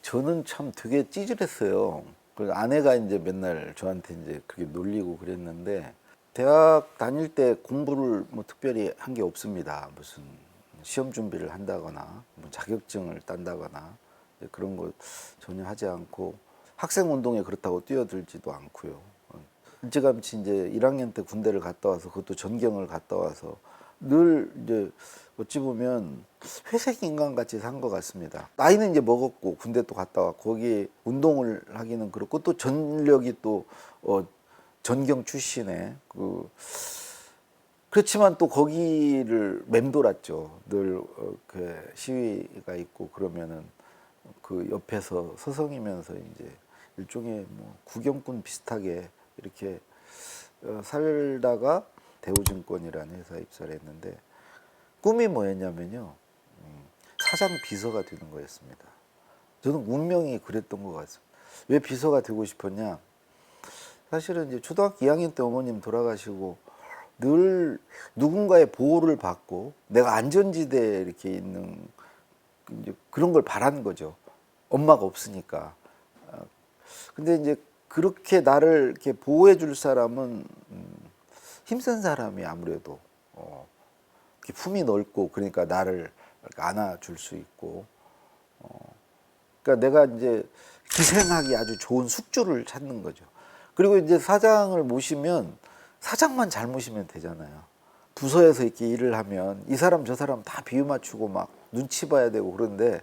저는 참 되게 찌질했어요. 그래서 아내가 이제 맨날 저한테 이제 그렇게 놀리고 그랬는데, 대학 다닐 때 공부를 뭐 특별히 한 게 없습니다. 무슨 시험 준비를 한다거나 뭐 자격증을 딴다거나 그런 거 전혀 하지 않고, 학생 운동에 그렇다고 뛰어들지도 않고요. 일찌감치 이제 1학년 때 군대를 갔다 와서, 그것도 전경을 갔다 와서 늘 이제 어찌 보면 회색 인간 같이 산 것 같습니다. 나이는 이제 먹었고 군대 또 갔다 왔고, 거기 운동을 하기는 그렇고, 또 전력이 또 전경 출신의 그렇지만 또 거기를 맴돌았죠. 늘 그 시위가 있고 그러면은 그 옆에서 서성이면서 이제 일종의 뭐 구경꾼 비슷하게 이렇게 살다가 대우증권이라는 회사에 입사를 했는데, 꿈이 뭐였냐면요, 사장 비서가 되는 거였습니다. 저는 운명이 그랬던 것 같습니다. 왜 비서가 되고 싶었냐? 사실은 이제 초등학교 2학년 때 어머님 돌아가시고 늘 누군가의 보호를 받고 내가 안전지대에 이렇게 있는 이제 그런 걸 바라는 거죠. 엄마가 없으니까. 근데 이제 그렇게 나를 이렇게 보호해 줄 사람은 힘센 사람이 아무래도 이렇게 품이 넓고, 그러니까 나를 안아줄 수 있고, 그러니까 내가 이제 기생하기 아주 좋은 숙주를 찾는 거죠. 그리고 이제 사장을 모시면 사장만 잘 모시면 되잖아요. 부서에서 이렇게 일을 하면 이 사람 저 사람 다 비유 맞추고 막 눈치 봐야 되고 그런데,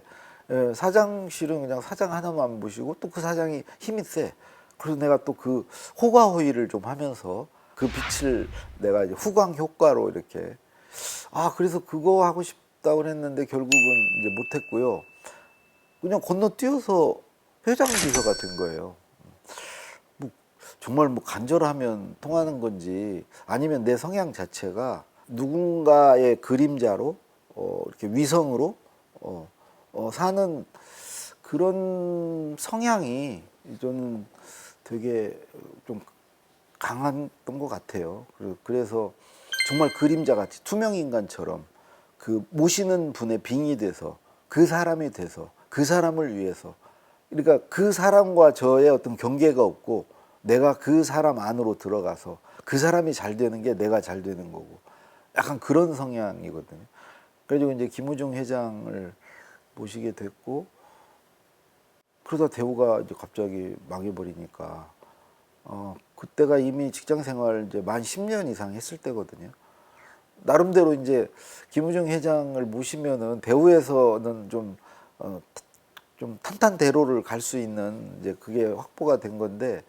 사장실은 그냥 사장 하나만 모시고, 또 그 사장이 힘이 세. 그래서 내가 또 그 호가호위를 좀 하면서 그 빛을 내가 이제 후광 효과로 이렇게, 그래서 그거 하고 싶다고 했는데 결국은 이제 못했고요. 그냥 건너뛰어서 회장 비서가 된 거예요. 뭐 정말 뭐 간절하면 통하는 건지, 아니면 내 성향 자체가 누군가의 그림자로 이렇게 위성으로 사는 그런 성향이 저는 되게 좀 강했던 것 같아요. 그래서 정말 그림자같이 투명인간처럼 그 모시는 분의 빙이 돼서, 그 사람이 돼서, 그 사람을 위해서, 그러니까 그 사람과 저의 어떤 경계가 없고 내가 그 사람 안으로 들어가서 그 사람이 잘 되는 게 내가 잘 되는 거고, 약간 그런 성향이거든요. 그래서 이제 김우중 회장을 모시게 됐고, 그러다 대우가 이제 갑자기 망해버리니까, 그때가 이미 직장 생활 이제 만 10년 이상 했을 때거든요. 나름대로 이제 김우중 회장을 모시면은 대우에서는 좀 탄탄대로를 갈 수 있는 이제 그게 확보가 된 건데,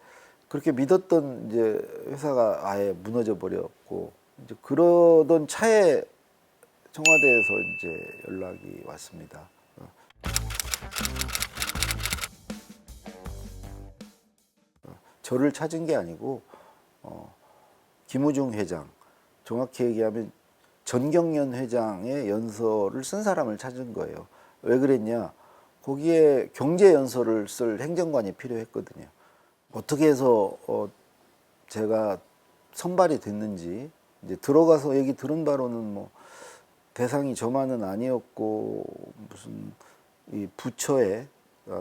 그렇게 믿었던 이제 회사가 아예 무너져 버렸고, 이제 그러던 차에 청와대에서 이제 연락이 왔습니다. 저를 찾은 게 아니고 김우중 회장, 정확히 얘기하면 전경련 회장의 연설을 쓴 사람을 찾은 거예요. 왜 그랬냐? 거기에 경제 연설을 쓸 행정관이 필요했거든요. 어떻게 해서 제가 선발이 됐는지 이제 들어가서 얘기 들은 바로는 뭐 대상이 저만은 아니었고, 무슨 이 부처에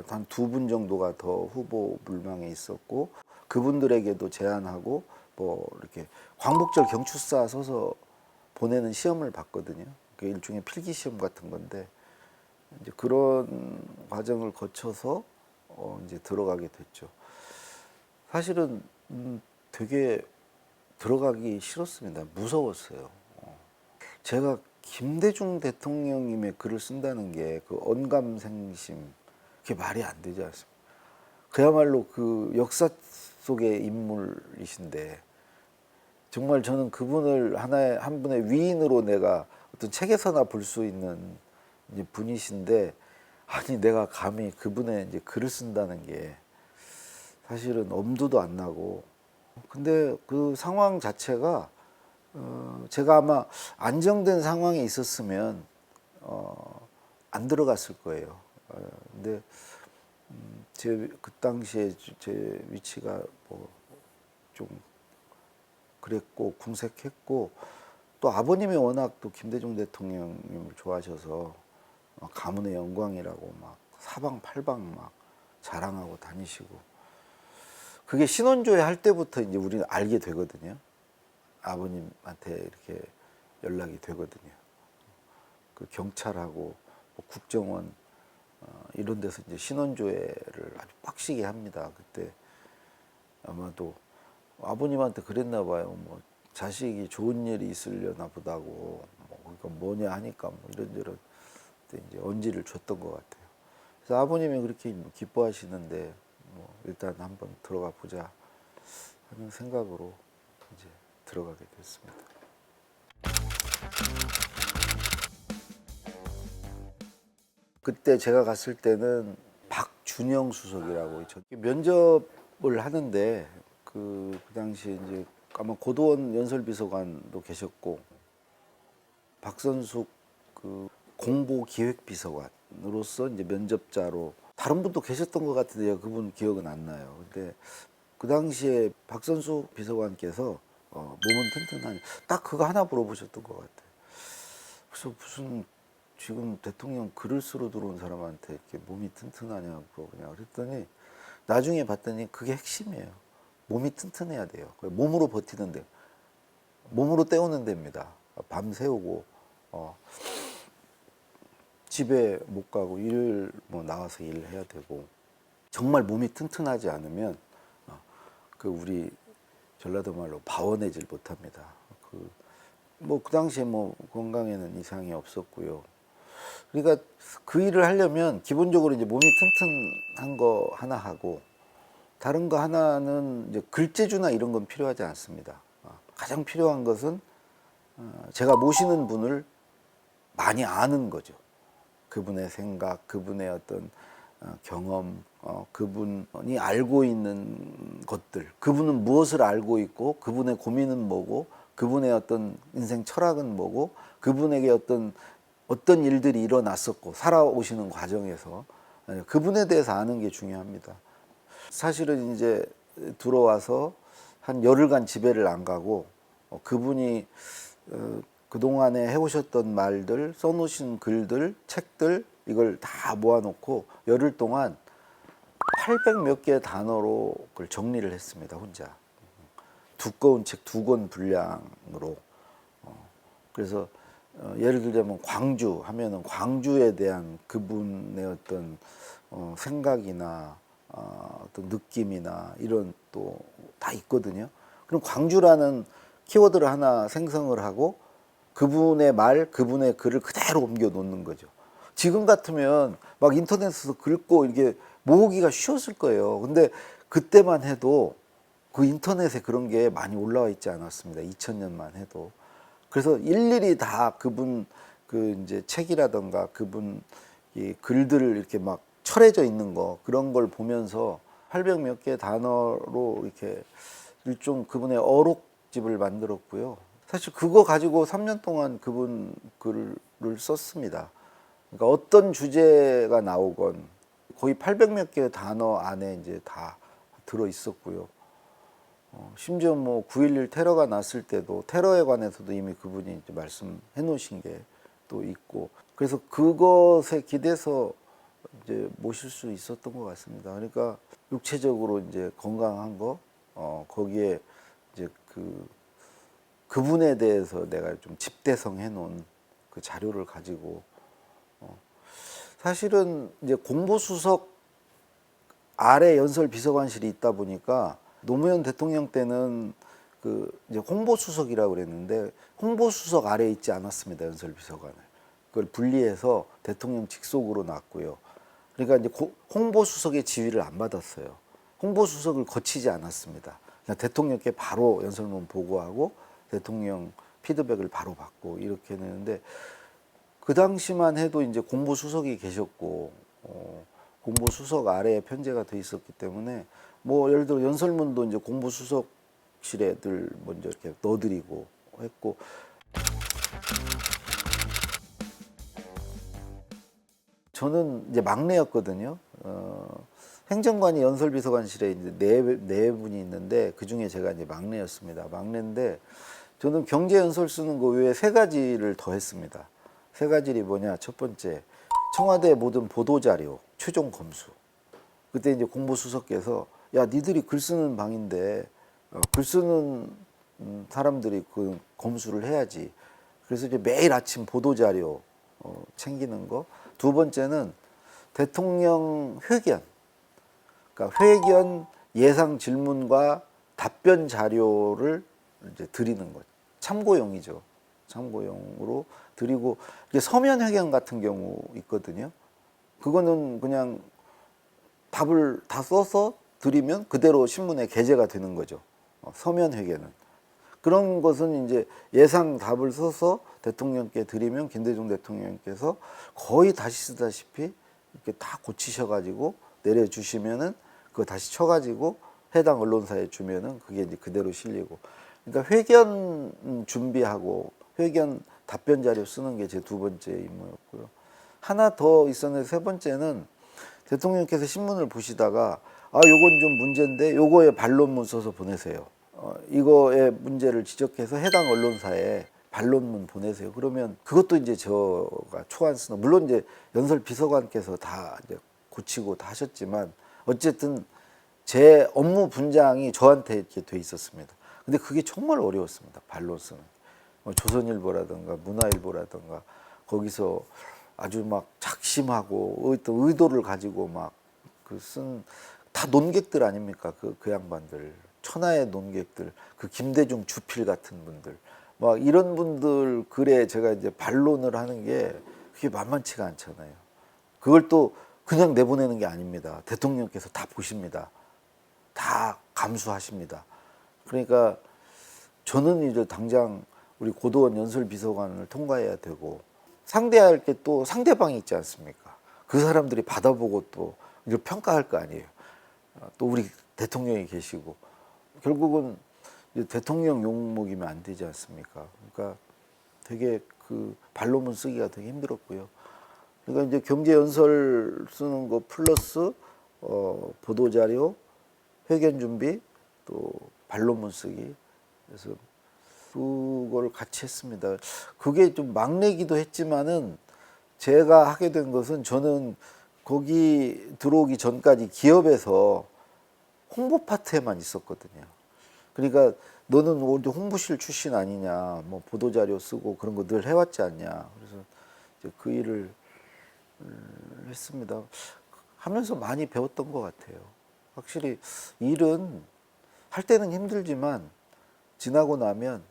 한 2분 정도가 더 후보 물망에 있었고, 그분들에게도 제안하고 뭐 이렇게 광복절 경추사 서서 보내는 시험을 봤거든요. 그 일종의 필기 시험 같은 건데, 이제 그런 과정을 거쳐서 이제 들어가게 됐죠. 사실은 되게 들어가기 싫었습니다. 무서웠어요. 제가 김대중 대통령님의 글을 쓴다는 게 그 언감생심, 그게 말이 안 되지 않습니까? 그야말로 그 역사 속의 인물이신데, 정말 저는 그분을 한 분의 위인으로 내가 어떤 책에서나 볼 수 있는 이제 분이신데, 아니 내가 감히 그분의 이제 글을 쓴다는 게 사실은 엄두도 안 나고, 근데 그 상황 자체가 제가 아마 안정된 상황에 있었으면 안 들어갔을 거예요. 근데 제 그 당시에 제 위치가 뭐 좀 그랬고 궁색했고, 또 아버님이 워낙 또 김대중 대통령님을 좋아하셔서 가문의 영광이라고 막 사방팔방 막 자랑하고 다니시고, 그게 신혼조회 할 때부터 이제 우리는 알게 되거든요. 아버님한테 이렇게 연락이 되거든요. 그 경찰하고 뭐 국정원 이런 데서 이제 신원조회를 아주 빡시게 합니다. 그때 아마도 아버님한테 그랬나 봐요. 뭐 자식이 좋은 일이 있으려나 보다고, 뭐 그러니까 뭐냐 하니까 뭐 이런저런 이제 언지를 줬던 것 같아요. 그래서 아버님이 그렇게 기뻐하시는데 뭐 일단 한번 들어가 보자 하는 생각으로 이제 들어가게 됐습니다. 그때 제가 갔을 때는 박준영 수석이라고 면접을 하는데 그 당시에 이제 아마 고도원 연설비서관도 계셨고 박선숙 그 공보기획비서관으로서 이제 면접자로 다른 분도 계셨던 것 같은데요. 그분 기억은 안 나요. 근데 그 당시에 박선숙 비서관께서 몸은 튼튼하냐 딱 그거 하나 물어보셨던 것 같아요. 그래서 무슨 지금 대통령 글을 쓰러 들어온 사람한테 이렇게 몸이 튼튼하냐고 그냥 그랬더니 나중에 봤더니 그게 핵심이에요. 몸이 튼튼해야 돼요. 몸으로 버티는 데, 몸으로 때우는 데입니다. 밤 새우고 집에 못 가고 일을 뭐 나와서 일을 해야 되고 정말 몸이 튼튼하지 않으면 그 우리 전라도 말로 바원해질 못합니다. 그 당시에 뭐 건강에는 이상이 없었고요. 그러니까 그 일을 하려면 기본적으로 이제 몸이 튼튼한 거 하나 하고 다른 거 하나는 이제 글재주나 이런 건 필요하지 않습니다. 가장 필요한 것은 제가 모시는 분을 많이 아는 거죠. 그분의 생각, 그분의 어떤 경험, 그분이 알고 있는 것들, 그분은 무엇을 알고 있고, 그분의 고민은 뭐고, 그분의 어떤 인생 철학은 뭐고, 그분에게 어떤 일들이 일어났었고, 살아오시는 과정에서 그분에 대해서 아는 게 중요합니다. 사실은 이제 들어와서 한 열흘간 집에를 안 가고, 그분이 그동안에 해오셨던 말들, 써놓으신 글들, 책들, 이걸 다 모아놓고 열흘 동안 800 몇 개의 단어로 그걸 정리를 했습니다, 혼자. 두꺼운 책 2권 분량으로. 그래서 예를 들자면 광주 하면은 광주에 대한 그분의 어떤 생각이나 어떤 느낌이나 이런 또 다 있거든요. 그럼 광주라는 키워드를 하나 생성을 하고 그분의 말, 그분의 글을 그대로 옮겨 놓는 거죠. 지금 같으면 막 인터넷에서 긁고 이게 모으기가 쉬웠을 거예요. 근데 그때만 해도 그 인터넷에 그런 게 많이 올라와 있지 않았습니다. 2000년만 해도. 그래서 일일이 다 그분 그 이제 책이라던가 그분 이 글들을 이렇게 막 철해져 있는 거 그런 걸 보면서 800 몇 개 단어로 이렇게 일종 그분의 어록집을 만들었고요. 사실 그거 가지고 3년 동안 그분 글을 썼습니다. 그러니까 어떤 주제가 나오건 거의 800 몇 개 단어 안에 이제 다 들어 있었고요. 심지어 뭐 9.11 테러가 났을 때도 테러에 관해서도 이미 그분이 이제 말씀해 놓으신 게 또 있고 그래서 그것에 기대서 이제 모실 수 있었던 것 같습니다. 그러니까 육체적으로 이제 건강한 거 거기에 이제 그분에 대해서 내가 좀 집대성해 놓은 그 자료를 가지고 사실은 이제 공보수석 아래 연설 비서관실이 있다 보니까 노무현 대통령 때는 그 이제 홍보수석이라고 그랬는데 홍보수석 아래에 있지 않았습니다. 연설 비서관을. 그걸 분리해서 대통령 직속으로 놨고요. 그러니까 이제 홍보수석의 지위를 안 받았어요. 홍보수석을 거치지 않았습니다. 그냥 대통령께 바로 연설문 보고하고 대통령 피드백을 바로 받고 이렇게 했는데 그 당시만 해도 이제 공보수석이 계셨고 공보수석 아래에 편제가 돼 있었기 때문에 뭐 예를 들어 연설문도 이제 공보수석실에 늘 먼저 이렇게 넣어드리고 했고 저는 이제 막내였거든요. 행정관이 연설비서관실에 이제 네 분이 있는데 그 중에 제가 이제 막내였습니다. 막내인데 저는 경제연설 쓰는 거 외에 3가지를 더 했습니다. 3가지이 뭐냐? 첫 번째, 청와대 모든 보도자료 최종 검수. 그때 이제 공보수석께서 야 니들이 글 쓰는 방인데 글 쓰는 사람들이 그 검수를 해야지. 그래서 이제 매일 아침 보도 자료 챙기는 거. 두 번째는 대통령 회견, 그러니까 회견 예상 질문과 답변 자료를 이제 드리는 것. 참고용이죠. 참고용으로 드리고 이게 서면 회견 같은 경우 있거든요. 그거는 그냥 답을 다 써서 드리면 그대로 신문에 게재가 되는 거죠. 서면 회견은. 그런 것은 이제 예상 답을 써서 대통령께 드리면 김대중 대통령께서 거의 다시 쓰다시피 이렇게 다 고치셔가지고 내려주시면은 그거 다시 쳐가지고 해당 언론사에 주면은 그게 이제 그대로 실리고. 그러니까 회견 준비하고 회견 답변 자료 쓰는 게 제 두 번째 임무였고요. 하나 더 있었는데 세 번째는 대통령께서 신문을 보시다가 아 요건 좀 문제인데 요거에 반론문 써서 보내세요. 이거의 문제를 지적해서 해당 언론사에 반론문 보내세요. 그러면 그것도 이제 저가 초안 쓰는, 물론 이제 연설 비서관께서 다 이제 고치고 다 하셨지만 어쨌든 제 업무 분장이 저한테 이렇게 돼 있었습니다. 근데 그게 정말 어려웠습니다. 반론 쓰는. 조선일보라든가 문화일보라든가 거기서 아주 막 작심하고 어떤 의도를 가지고 막 그 쓴 다 논객들 아닙니까? 그 양반들. 천하의 논객들, 그 김대중 주필 같은 분들, 막 이런 분들 글에 제가 이제 반론을 하는 게 그게 만만치가 않잖아요. 그걸 또 그냥 내보내는 게 아닙니다. 대통령께서 다 보십니다. 다 감수하십니다. 그러니까 저는 이제 당장 우리 고도원 연설비서관을 통과해야 되고 상대할 게 또 상대방이 있지 않습니까? 그 사람들이 받아보고 또 이걸 평가할 거 아니에요. 또 우리 대통령이 계시고 결국은 이제 대통령 욕먹이면 안 되지 않습니까? 그러니까 되게 그 반론문 쓰기가 되게 힘들었고요. 그러니까 이제 경제연설 쓰는 거 플러스 보도자료, 회견 준비, 또 반론문 쓰기. 그래서 그거를 같이 했습니다. 그게 좀 막내기도 했지만은 제가 하게 된 것은 저는 거기 들어오기 전까지 기업에서 홍보 파트에만 있었거든요. 그러니까 너는 어디 홍보실 출신 아니냐, 뭐 보도자료 쓰고 그런 거 늘 해왔지 않냐. 그래서 이제 그 일을 했습니다. 하면서 많이 배웠던 것 같아요. 확실히 일은 할 때는 힘들지만 지나고 나면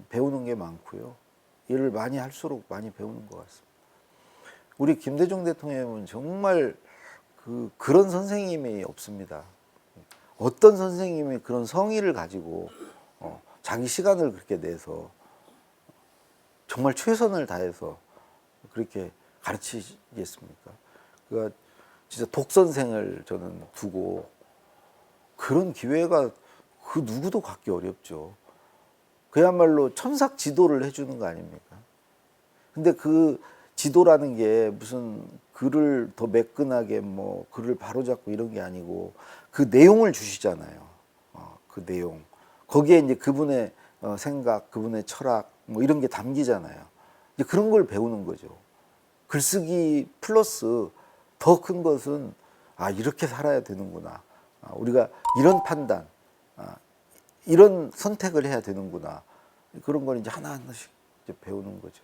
배우는 게 많고요. 일을 많이 할수록 많이 배우는 것 같습니다. 우리 김대중 대통령은 정말 그런 선생님이 없습니다. 어떤 선생님이 그런 성의를 가지고 자기 시간을 그렇게 내서 정말 최선을 다해서 그렇게 가르치겠습니까? 그러니까 진짜 독선생을 저는 두고 그런 기회가 그 누구도 갖기 어렵죠. 그야말로 천삭 지도를 해주는 거 아닙니까? 근데 그 지도라는 게 무슨 글을 더 매끈하게 뭐 글을 바로잡고 이런 게 아니고 그 내용을 주시잖아요. 그 내용. 거기에 이제 그분의 생각, 그분의 철학 뭐 이런 게 담기잖아요. 이제 그런 걸 배우는 거죠. 글쓰기 플러스 더 큰 것은 아 이렇게 살아야 되는구나. 우리가 이런 판단, 이런 선택을 해야 되는구나. 그런 걸 이제 하나하나씩 이제 배우는 거죠.